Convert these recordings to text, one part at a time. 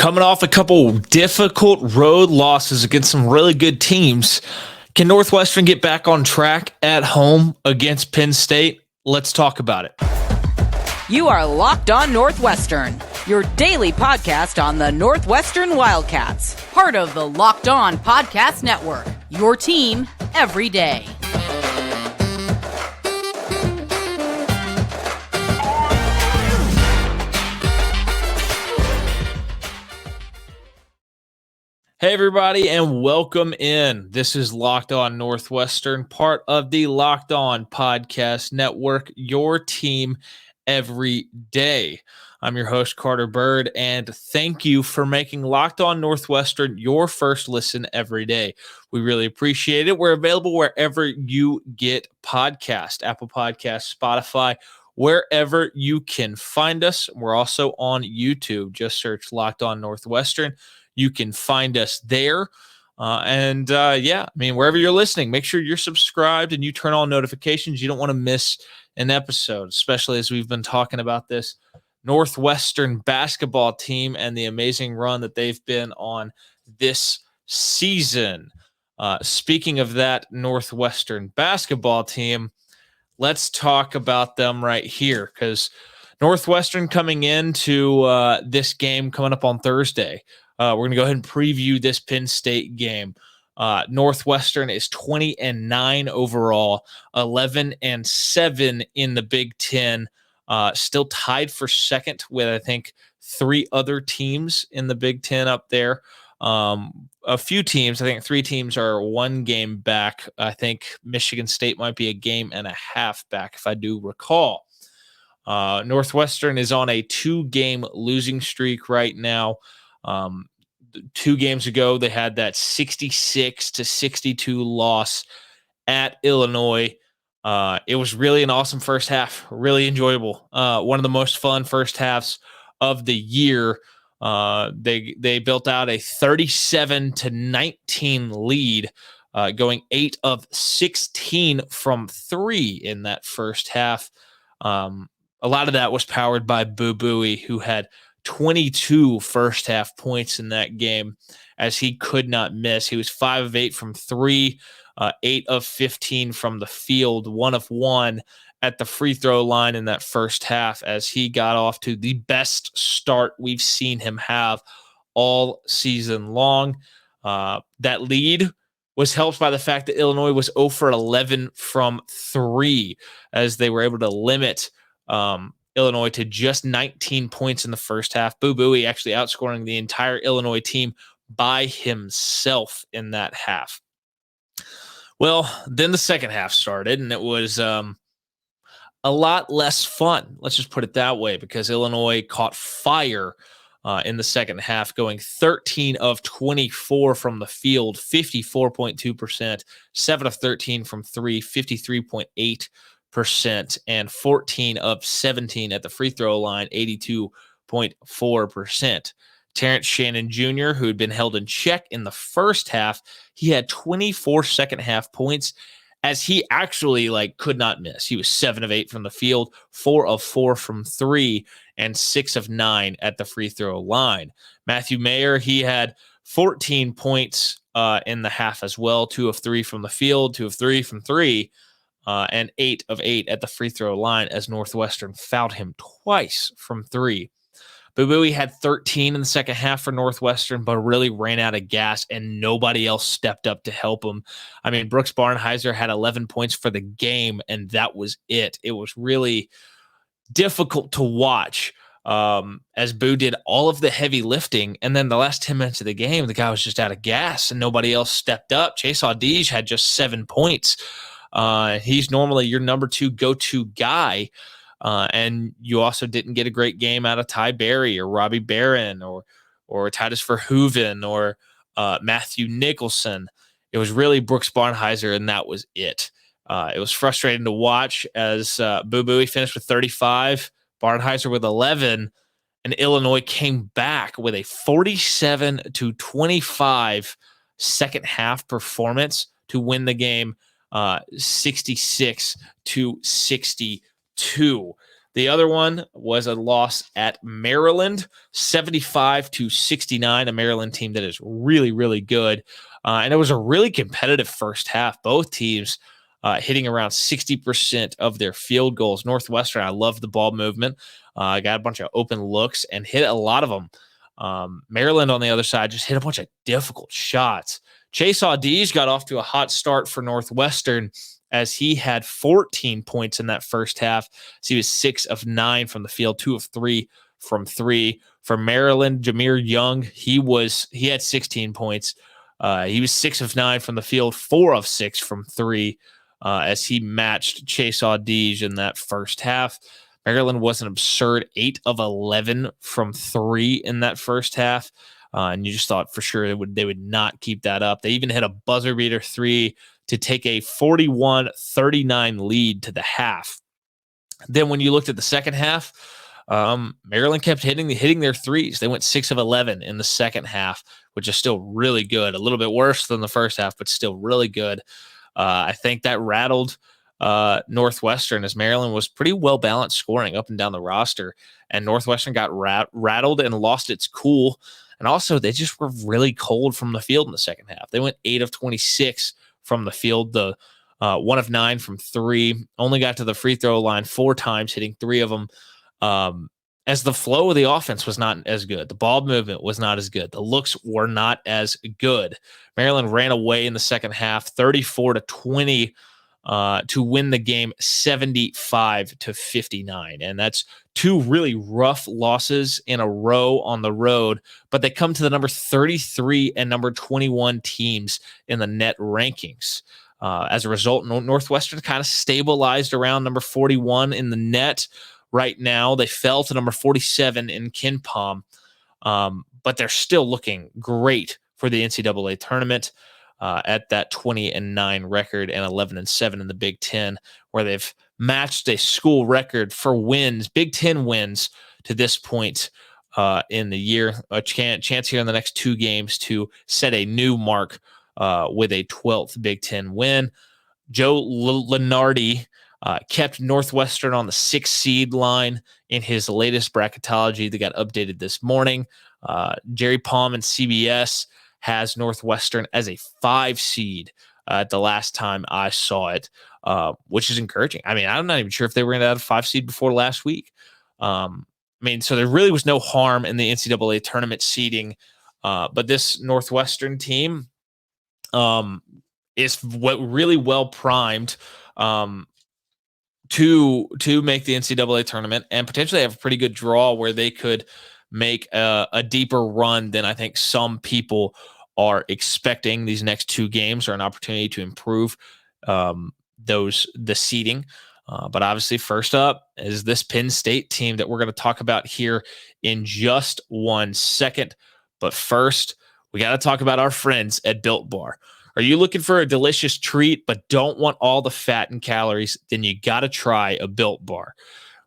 Coming off a couple difficult road losses against some really good teams, can Northwestern get back on track at home against Penn State? Let's talk about it. You are Locked On Northwestern, your daily podcast on the Northwestern Wildcats, part of the Locked On Podcast Network, your team every day. Hey, everybody, and welcome in. This is Locked On Northwestern, part of the Locked On Podcast Network, your team every day. I'm your host, Carter Bird, and thank you for making Locked On Northwestern your first listen every day. We really appreciate it. We're available wherever you get podcasts, Apple Podcasts, Spotify, wherever you can find us. We're also on YouTube. Just search Locked On Northwestern. You can find us there. Wherever you're listening, make sure you're subscribed and you turn on notifications. You don't want to miss an episode, especially as we've been talking about this Northwestern basketball team and the amazing run that they've been on this season. Speaking of that Northwestern basketball team, let's talk about them right here, because Northwestern coming into this game coming up on Thursday. We're going to go ahead and preview this Penn State game. Northwestern is 20-9 overall, 11-7 in the Big Ten. Still tied for second with, I think, three other teams in the Big Ten up there. A few teams, I think three teams are one game back. I think Michigan State might be a game and a half back, if I do recall. Northwestern is on a 2-game losing streak right now. 2 games ago, they had that 66-62 loss at Illinois. It was really an awesome first half, really enjoyable. One of the most fun first halves of the year. They built out a 37-19 lead, going 8 of 16 from 3 in that first half. A lot of that was powered by Boo Buie, who had 22 first half points in that game, as he could not miss. He was 5 of 8 from 3, 8 of 15 from the field, 1 of 1 at the free throw line in that first half, as he got off to the best start we've seen him have all season long. That lead was helped by the fact that Illinois was 0 for 11 from 3, as they were able to limit Illinois to just 19 points in the first half. Boo Buie actually outscoring the entire Illinois team by himself in that half. Well, then the second half started, and it was a lot less fun. Let's just put it that way, because Illinois caught fire in the second half, going 13 of 24 from the field, 54.2%, 7 of 13 from 3, 53.8%, and 14 of 17 at the free throw line, 82.4%. Terrence Shannon Jr., who had been held in check in the first half, he had 24 second half points, as he actually could not miss. He was 7 of 8 from the field, 4 of 4 from 3, and 6 of 9 at the free throw line. Matthew Mayer, he had 14 points in the half as well, 2 of 3 from the field, 2 of 3 from 3, and 8 of 8 at the free throw line, as Northwestern fouled him twice from 3. Boo Buie had 13 in the second half for Northwestern, but really ran out of gas, and nobody else stepped up to help him. I mean, Brooks Barnheiser had 11 points for the game, and that was it. It was really difficult to watch, as Boo did all of the heavy lifting, and then the last 10 minutes of the game, the guy was just out of gas, and nobody else stepped up. Chase Audige had just 7 points. He's normally your number 2 go-to guy. And you also didn't get a great game out of Ty Berry or Robbie Barron or Titus Verhoeven or Matthew Nicholson. It was really Brooks Barnheiser, and that was it. It was frustrating to watch, as Boo Buie finished with 35, Barnheiser with 11, and Illinois came back with a 47-25 second half performance to win the game 66-62. The other one was a loss at Maryland, 75-69, a Maryland team that is really, really good. And it was a really competitive first half. Both teams hitting around 60% of their field goals. Northwestern, I love the ball movement. Got a bunch of open looks and hit a lot of them. Maryland on the other side just hit a bunch of difficult shots. Chase Audige got off to a hot start for Northwestern as he had 14 points in that first half. So he was 6 of 9 from the field, 2 of 3 from 3. For Maryland, Jameer Young, he had 16 points. He was 6 of 9 from the field, 4 of 6 from 3, as he matched Chase Audige in that first half. Maryland was an absurd 8 of 11 from 3 in that first half. And you just thought for sure they would not keep that up. They even hit a buzzer beater 3 to take a 41-39 lead to the half. Then when you looked at the second half, Maryland kept hitting their threes. They went 6 of 11 in the second half, which is still really good. A little bit worse than the first half, but still really good. I think that rattled Northwestern, as Maryland was pretty well balanced scoring up and down the roster, and Northwestern got rattled and lost its cool. And also, they just were really cold from the field in the second half. They went 8 of 26 from the field, the 1 of 9 from 3, only got to the free throw line 4 times, hitting 3 of them. As the flow of the offense was not as good. The ball movement was not as good. The looks were not as good. Maryland ran away in the second half, 34-20, to win the game 75-59. And that's 2 really rough losses in a row on the road, but they come to the number 33 and number 21 teams in the net rankings. As a result, Northwestern kind of stabilized around number 41 in the net. Right now, they fell to number 47 in KenPom, but they're still looking great for the NCAA tournament at that 20-9 record and 11-7 in the Big Ten, where they've matched a school record for wins, Big Ten wins to this point in the year. A chance here in the next 2 games to set a new mark with a 12th Big Ten win. Joe Lunardi kept Northwestern on the 6 seed line in his latest bracketology that got updated this morning. Jerry Palm and CBS has Northwestern as a 5 seed the last time I saw it, which is encouraging. I mean, I'm not even sure if they were going to have a 5 seed before last week. So there really was no harm in the NCAA tournament seeding, but this Northwestern team is really well primed to make the NCAA tournament and potentially have a pretty good draw where they could make a deeper run than I think some people are expecting. These next 2 games are an opportunity to improve the seeding. But obviously, first up is this Penn State team that we're going to talk about here in just 1 second. But first, we got to talk about our friends at Built Bar. Are you looking for a delicious treat but don't want all the fat and calories? Then you got to try a Built Bar.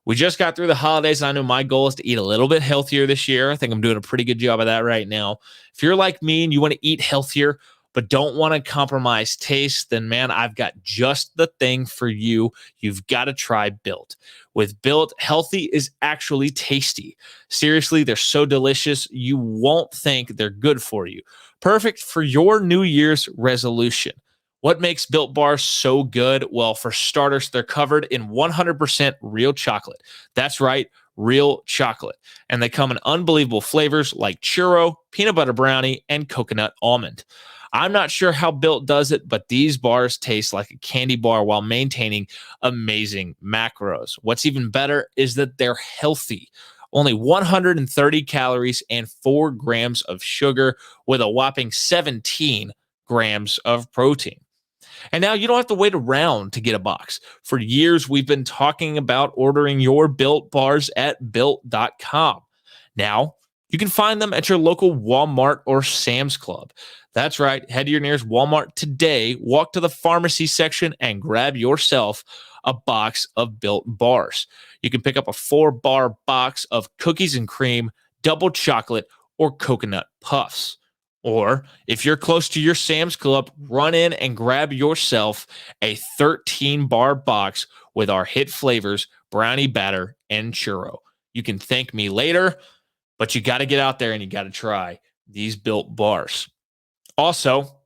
We just got through the holidays, and I know my goal is to eat a little bit healthier this year. I think I'm doing a pretty good job of that right now. If you're like me and you want to eat healthier but don't want to compromise taste, then man, I've got just the thing for you. You've got to try Built. With Built, healthy is actually tasty. Seriously, they're so delicious, you won't think they're good for you. Perfect for your New Year's resolution. What makes Built Bars so good? Well, for starters, they're covered in 100% real chocolate. That's right, real chocolate. And they come in unbelievable flavors like churro, peanut butter brownie, and coconut almond. I'm not sure how Built does it, but these bars taste like a candy bar while maintaining amazing macros. What's even better is that they're healthy. Only 130 calories and 4 grams of sugar with a whopping 17 grams of protein. And now you don't have to wait around to get a box. For years, we've been talking about ordering your Built Bars at Built.com. Now, you can find them at your local Walmart or Sam's Club. That's right. Head to your nearest Walmart today, walk to the pharmacy section, and grab yourself a box of Built Bars. You can pick up a 4-bar box of cookies and cream, double chocolate, or coconut puffs. Or if you're close to your Sam's Club, run in and grab yourself a 13-bar box with our hit flavors, brownie batter, and churro. You can thank me later, but you got to get out there and you got to try these Built bars. Also,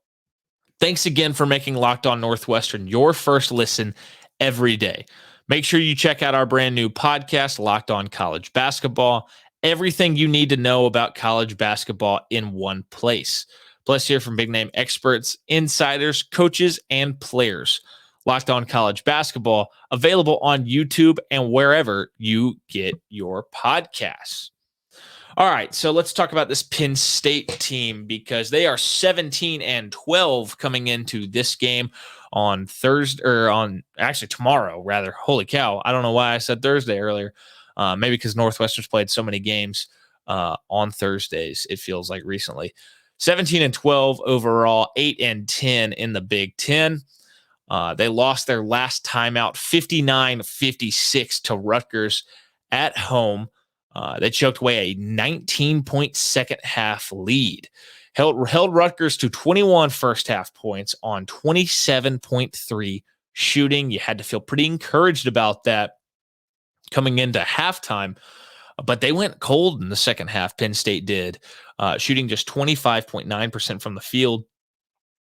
thanks again for making Locked On Northwestern your first listen every day. Make sure you check out our brand new podcast, Locked On College Basketball. Everything you need to know about college basketball in one place. Plus, hear from big name experts, insiders, coaches, and players. Locked On College Basketball, available on YouTube and wherever you get your podcasts. All right, so let's talk about this Penn State team because they are 17-12 coming into this game on Thursday, or on actually tomorrow, rather. Holy cow. I don't know why I said Thursday earlier. Maybe because Northwestern's played so many games on Thursdays, it feels like recently. 17-12 overall, 8-10 in the Big Ten. They lost their last time out 59-56 to Rutgers at home. They choked away a 19-point second half lead. Held Rutgers to 21 first half points on 27.3 shooting. You had to feel pretty encouraged about that coming into halftime, but they went cold in the second half. Penn State did, shooting just 25.9% from the field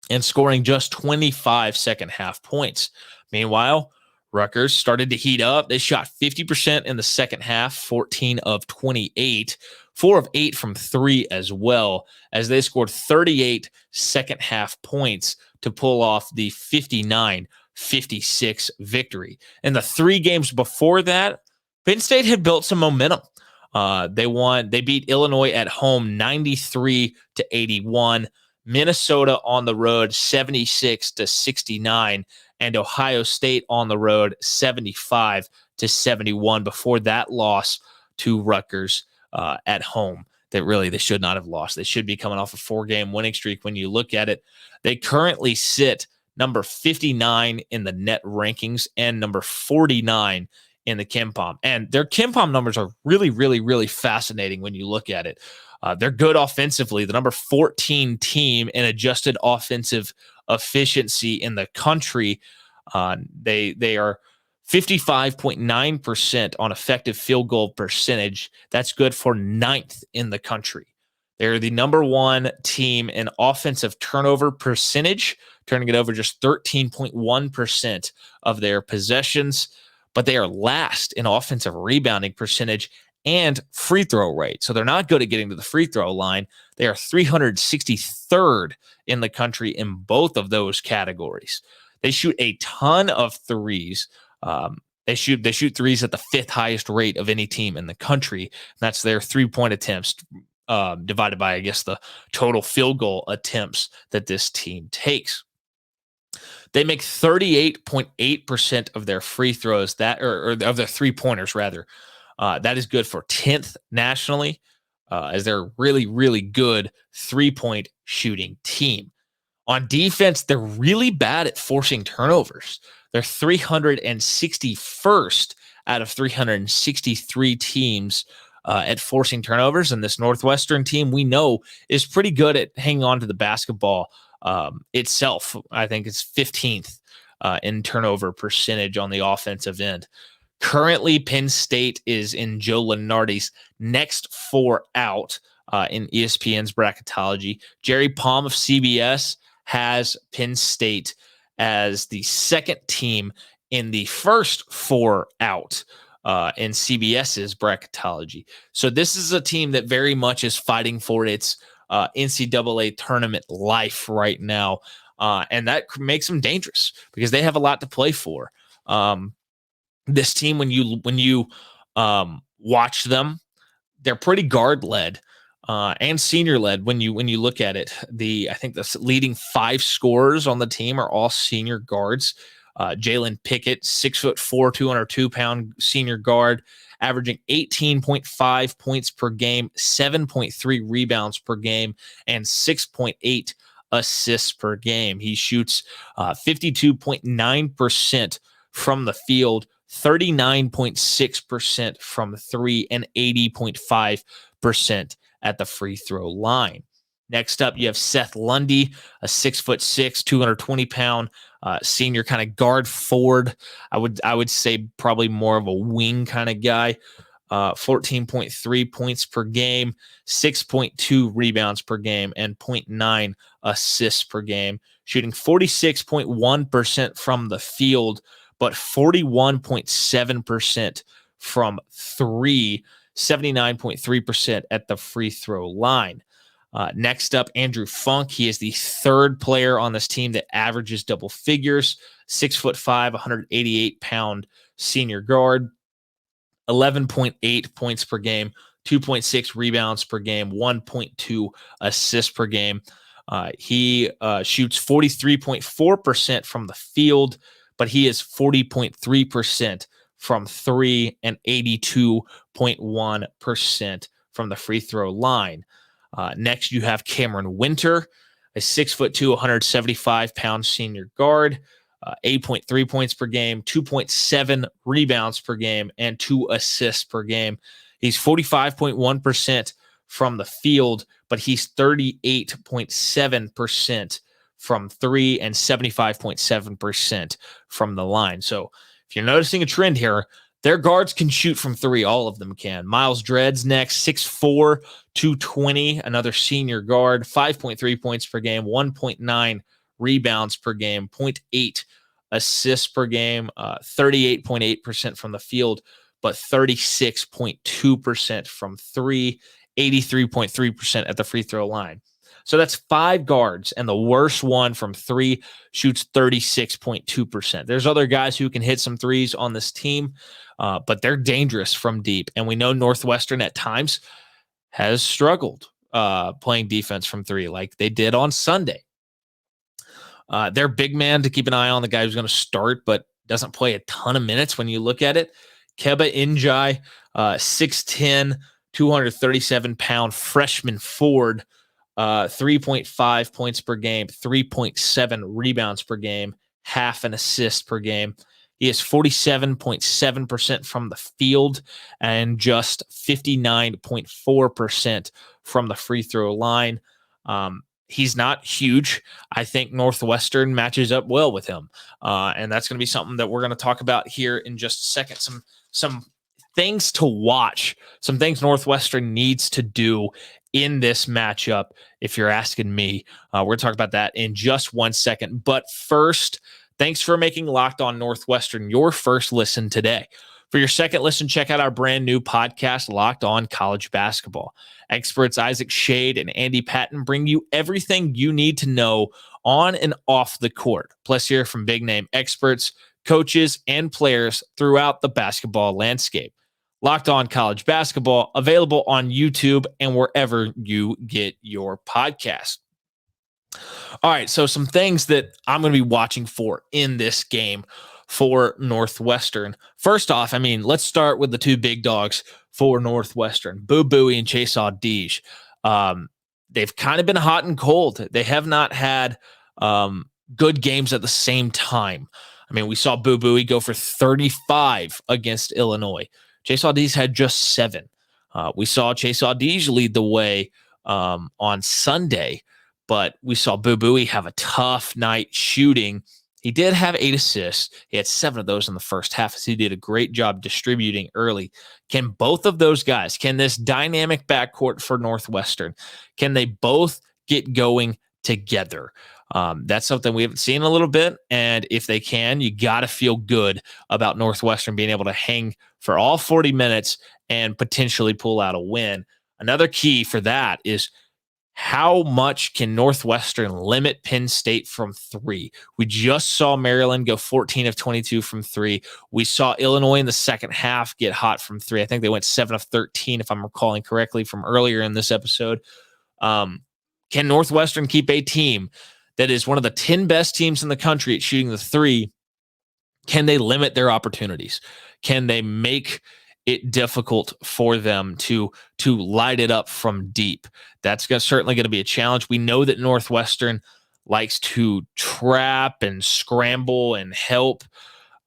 and scoring just 25 second half points. Meanwhile, Rutgers started to heat up. They shot 50% in the second half, 14 of 28, 4 of 8 from 3 as well, as they scored 38 second half points to pull off the 59-56 victory. In the 3 games before that, Penn State had built some momentum. They beat Illinois at home 93-81, Minnesota on the road 76-69, and Ohio State on the road 75-71 before that loss to Rutgers at home that really they should not have lost. They should be coming off a 4-game winning streak when you look at it. They currently sit number 59 in the net rankings and number 49 in the KenPom. And their KenPom numbers are really, really, really fascinating when you look at it. They're good offensively, the number 14 team in adjusted offensive efficiency in the country. They are 55.9% on effective field goal percentage. That's good for 9th in the country. They're the number 1 team in offensive turnover percentage, turning it over just 13.1% of their possessions. But they are last in offensive rebounding percentage and free throw rate. So they're not good at getting to the free throw line. They are 363rd in the country in both of those categories. They shoot a ton of threes. They shoot threes at the 5th highest rate of any team in the country. That's their 3-point attempts divided by, I guess, the total field goal attempts that this team takes. They make 38.8% of their free throws or of their 3-pointers rather. That is good for 10th nationally, as they're a really, really good 3-point shooting team. On defense, they're really bad at forcing turnovers. They're 361st out of 363 teams at forcing turnovers. And this Northwestern team we know is pretty good at hanging on to the basketball itself. I think it's 15th in turnover percentage on the offensive end. Currently, Penn State is in Joe Lunardi's next 4 out in ESPN's bracketology. Jerry Palm of CBS has Penn State as the second team in the first 4 out in CBS's bracketology. So this is a team that very much is fighting for its NCAA tournament life right now. And that makes them dangerous because they have a lot to play for. This team, when you watch them, they're pretty guard led and senior led. When you look at it, I think the leading 5 scorers on the team are all senior guards. Jalen Pickett, 6'4", 202-pound senior guard, averaging 18.5 points per game, 7.3 rebounds per game, and 6.8 assists per game. He shoots 52.9% from the field, 39.6% from 3, and 80.5% at the free throw line. Next up, you have Seth Lundy, a 6'6", 220-pound senior kind of guard forward. I would say probably more of a wing kind of guy. 14.3 points per game, 6.2 rebounds per game, and 0.9 assists per game, shooting 46.1% from the field, but 41.7% from three, 79.3% at the free throw line. Next up, Andrew Funk. He is the third player on this team that averages double figures, 6'5", 188-pound senior guard, 11.8 points per game, 2.6 rebounds per game, 1.2 assists per game. He shoots 43.4% from the field, but he is 40.3% from three and 82.1% from the free throw line. Next, you have Cameron Winter, a 6'2", 175-pound senior guard, 8.3 points per game, 2.7 rebounds per game, and 2 assists per game. He's 45.1% from the field, but he's 38.7% from three and 75.7% from the line. So if you're noticing a trend here, their guards can shoot from three. All of them can. Miles Dredd's next, 6'4", 220, another senior guard, 5.3 points per game, 1.9 rebounds per game, 0.8 assists per game, 38.8% from the field, but 36.2% from three, 83.3% at the free throw line. So that's 5 guards, and the worst one from three shoots 36.2%. There's other guys who can hit some threes on this team, but they're dangerous from deep. And we know Northwestern at times has struggled playing defense from three, like they did on Sunday. Their big man to keep an eye on, the guy who's going to start but doesn't play a ton of minutes when you look at it, Keba Njai, 6'10", 237-pound freshman forward, 3.5 points per game, 3.7 rebounds per game, half an assist per game. He is 47.7% from the field and just 59.4% from the free throw line. He's not huge. I think Northwestern matches up well with him. And that's going to be something that we're going to talk about here in just a second. Some things to watch, some things Northwestern needs to do in this matchup, if you're asking me. We're going to talk about that in just 1 second. But first, thanks for making Locked On Northwestern your first listen today. For your second listen, check out our brand new podcast, Locked On College Basketball. Experts Isaac Shade and Andy Patton bring you everything you need to know on and off the court. Plus, hear from big-name experts, coaches, and players throughout the basketball landscape. Locked On College Basketball, available on YouTube and wherever you get your podcast. All right, so some things that I'm going to be watching for in this game for Northwestern. First off, let's start with the two big dogs for Northwestern, Boo Buie and Chase Audige. They've kind of been hot and cold. They have not had good games at the same time. We saw Boo Buie go for 35 against Illinois. Chase Audige had just 7. We saw Chase Audige lead the way on Sunday, but we saw Boo Buie have a tough night shooting. He did have 8 assists. He had 7 of those in the first half, as he did a great job distributing early. Can both of those guys, can this dynamic backcourt for Northwestern, can they both get going together? That's something we haven't seen a little bit, and if they can, you got to feel good about Northwestern being able to hang for all 40 minutes and potentially pull out a win. Another key for that is how much can Northwestern limit Penn State from 3? We just saw Maryland go 14 of 22 from 3. We saw Illinois in the second half get hot from 3. I think they went 7 of 13, if I'm recalling correctly from earlier in this episode. Can Northwestern keep a team that is one of the 10 best teams in the country at shooting the 3? Can they limit their opportunities? Can they make it difficult for them to light it up from deep? That's certainly going to be a challenge. We know that Northwestern likes to trap and scramble and help.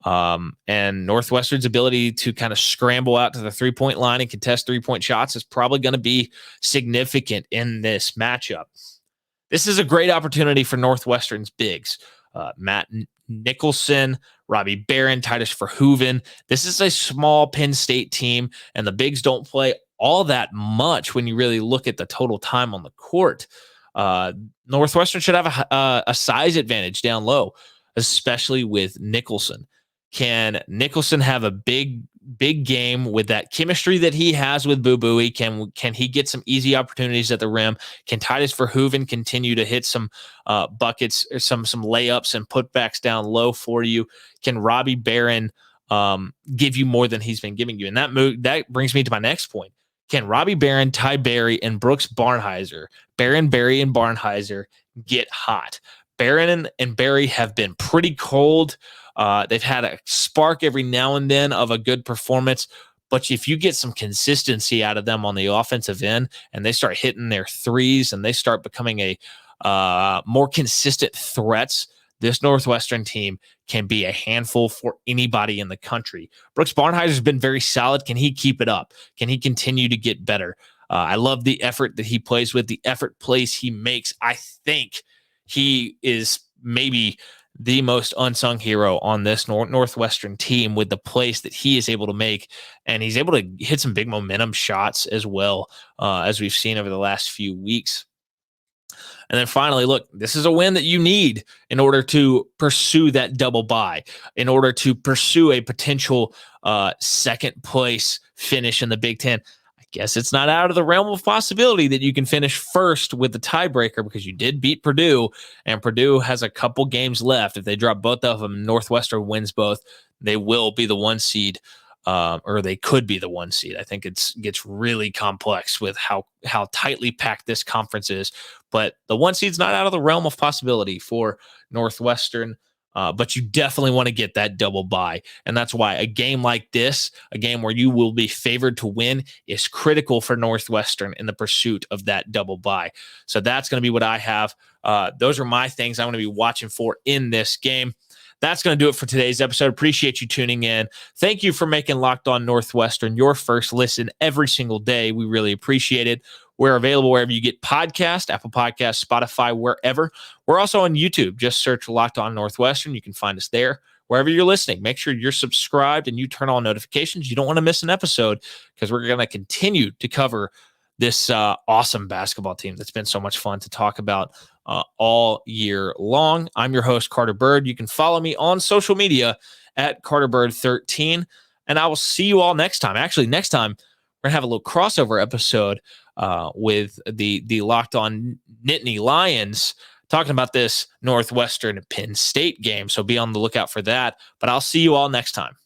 And Northwestern's ability to kind of scramble out to the 3-point line and contest 3-point shots is probably going to be significant in this matchup. This is a great opportunity for Northwestern's bigs. Matt Nicholson, Robbie Barron, Titus Verhoeven. This is a small Penn State team, and the bigs don't play all that much when you really look at the total time on the court. Northwestern should have a size advantage down low, especially with Nicholson. Can Nicholson have a big game with that chemistry that he has with Boo Buie? Can he get some easy opportunities at the rim? Can Titus Verhoeven continue to hit some buckets, or some layups and putbacks down low for you? Can Robbie Barron give you more than he's been giving you? And that brings me to my next point. Can Robbie Barron, Ty Berry, and Brooks Barnhizer, Barron, Berry, and Barnhizer get hot? Barron and Berry have been pretty cold. They've had a spark every now and then of a good performance, but if you get some consistency out of them on the offensive end and they start hitting their threes and they start becoming a more consistent threats, this Northwestern team can be a handful for anybody in the country. Brooks Barnhizer has been very solid. Can he keep it up? Can he continue to get better? I love the effort that he plays with, the effort plays he makes. I think he is maybe the most unsung hero on this Northwestern team with the plays that he is able to make. And he's able to hit some big momentum shots as well, as we've seen over the last few weeks. And then finally, look, this is a win that you need in order to pursue that double bye, in order to pursue a potential second place finish in the Big Ten. I guess it's not out of the realm of possibility that you can finish first with the tiebreaker, because you did beat Purdue, and Purdue has a couple games left. If they drop both of them, Northwestern wins both, they will be the 1 seed. Or they could be the 1 seed. I think it gets really complex with how tightly packed this conference is. But the 1 seed's not out of the realm of possibility for Northwestern. But you definitely want to get that double bye. And that's why a game like this, a game where you will be favored to win, is critical for Northwestern in the pursuit of that double bye. So that's going to be what I have. Those are my things I'm going to be watching for in this game. That's going to do it for today's episode. Appreciate you tuning in. Thank you for making Locked On Northwestern your first listen every single day. We really appreciate it. We're available wherever you get podcasts, Apple Podcasts, Spotify, wherever. We're also on YouTube. Just search Locked On Northwestern. You can find us there. Wherever you're listening, make sure you're subscribed and you turn on notifications. You don't want to miss an episode, because we're going to continue to cover this awesome basketball team that's been so much fun to talk about all year long. I'm your host, Carter Bird. You can follow me on social media at CarterBird13, and I will see you all next time. Actually, next time, we're going to have a little crossover episode with the Locked On Nittany Lions, talking about this Northwestern Penn State game. So be on the lookout for that, but I'll see you all next time.